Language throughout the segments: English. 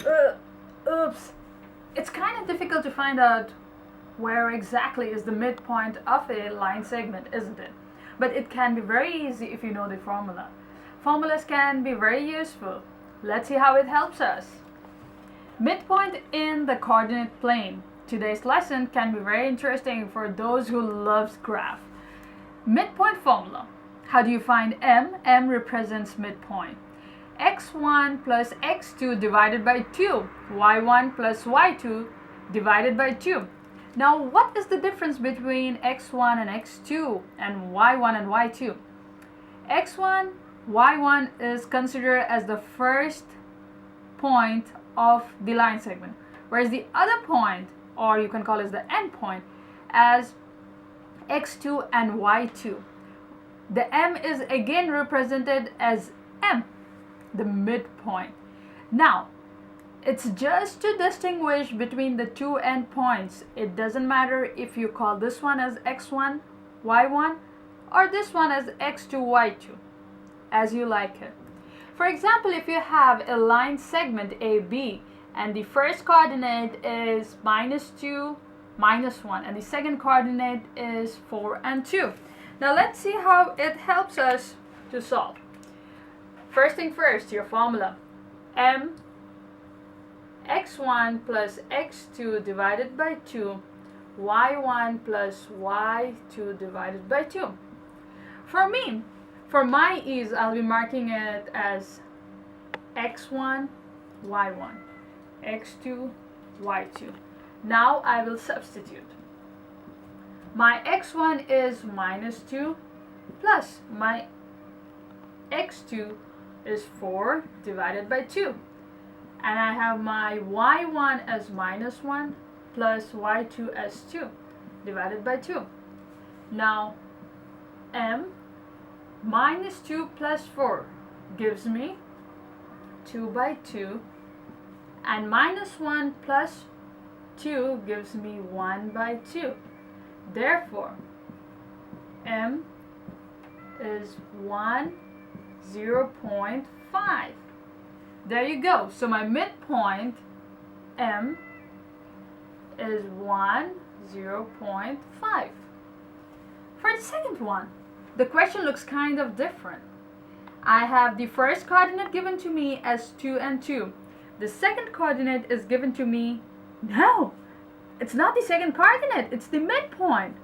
Oops. It's kind of difficult to find out where exactly is the midpoint of a line segment, isn't it? But it can be very easy if you know the formula. Formulas can be very useful. Let's see how it helps us. Midpoint in the coordinate plane. Today's lesson can be very interesting for those who loves graph. Midpoint formula. How do you find m? M represents midpoint. x1 plus x2 divided by 2. y1 plus y2 divided by 2. Now, what is the difference between x1 and x2 and y1 and y2? x1, y1 is considered as the first point of the line segment, whereas the other point, or you can call it the endpoint, as x2 and y2. The m is again represented as m, the midpoint. Now, it's just to distinguish between the two endpoints. It doesn't matter if you call this one as x1, y1, or this one as x2, y2, as you like it. For example, if you have a line segment AB and the first coordinate is -2, -1, and the second coordinate is 4 and 2. Now let's see how it helps us to solve. First thing first, your formula. M x1 plus x2 divided by 2, y1 plus y2 divided by 2. For my ease, I'll be marking it as x1, y1, x2, y2. Now I will substitute. My x1 is -2 plus my x2 is 4 divided by 2. And I have my y1 as -1 plus y2 as 2 divided by 2. Now m -2 plus 4 gives me 2 by 2, and -1 plus 2 gives me 1 by 2. Therefore, m is 0.5. There you go. So my midpoint m is 0.5. For the second one, the question looks kind of different. I have the first coordinate given to me as 2 and 2. The second coordinate is given to me. No, it's not the second coordinate, it's the midpoint.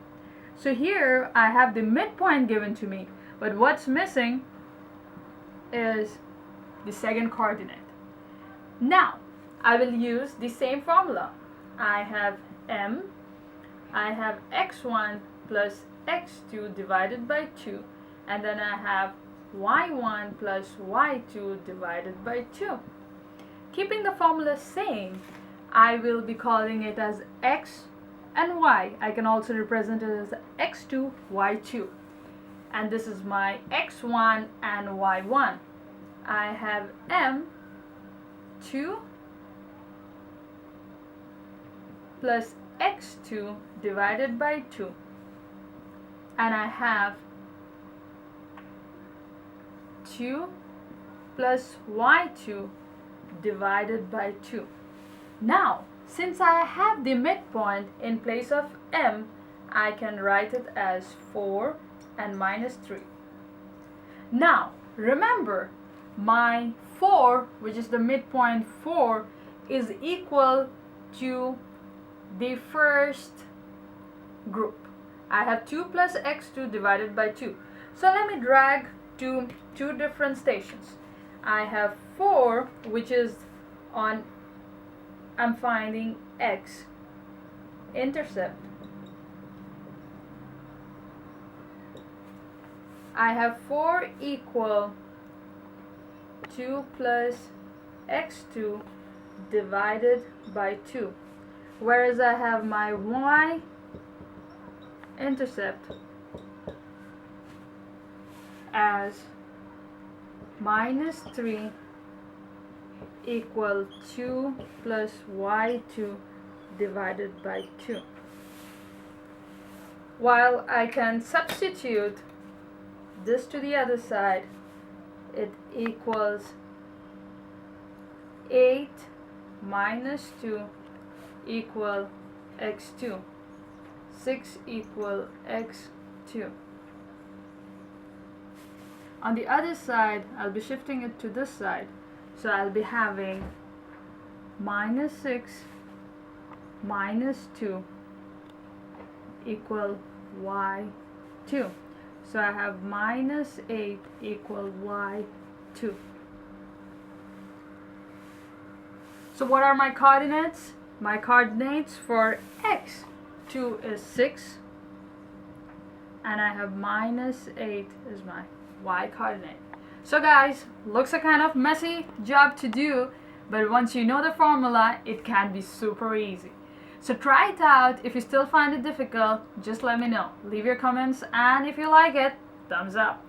So here I have the midpoint given to me, but what's missing is the second coordinate. Now I will use the same formula. I have m, I have x1 plus x2 divided by 2, and then I have y1 plus y2 divided by 2. Keeping the formula same, I will be calling it as x and y. I can also represent it as x2, y2. And this is my x1 and y1. I have m2 plus x2 divided by 2. And I have 2 plus y2 divided by 2. Now, since I have the midpoint in place of m, I can write it as 4 and -3. Now, remember, my 4, which is the midpoint 4, is equal to the first group. I have 2 plus x2 divided by 2. So let me drag to two different stations. I have 4, which is on, I'm finding x intercept. I have 4 equal 2 plus x2 divided by 2. Whereas I have my y intercept as -3 equal 2 plus y2 divided by 2. While I can substitute this to the other side, it equals 8 minus 2 equal x2. 6 equal x2. On the other side, I'll be shifting it to this side. So I'll be having minus 6 minus 2 equal y2. So I have minus 8 equal y2. So what are my coordinates? My coordinates for x2 is 6, and I have minus 8 is my y coordinate. So guys, looks a kind of messy job to do, but once you know the formula, it can be super easy. So try it out. If you still find it difficult, just let me know. Leave your comments, and if you like it, thumbs up.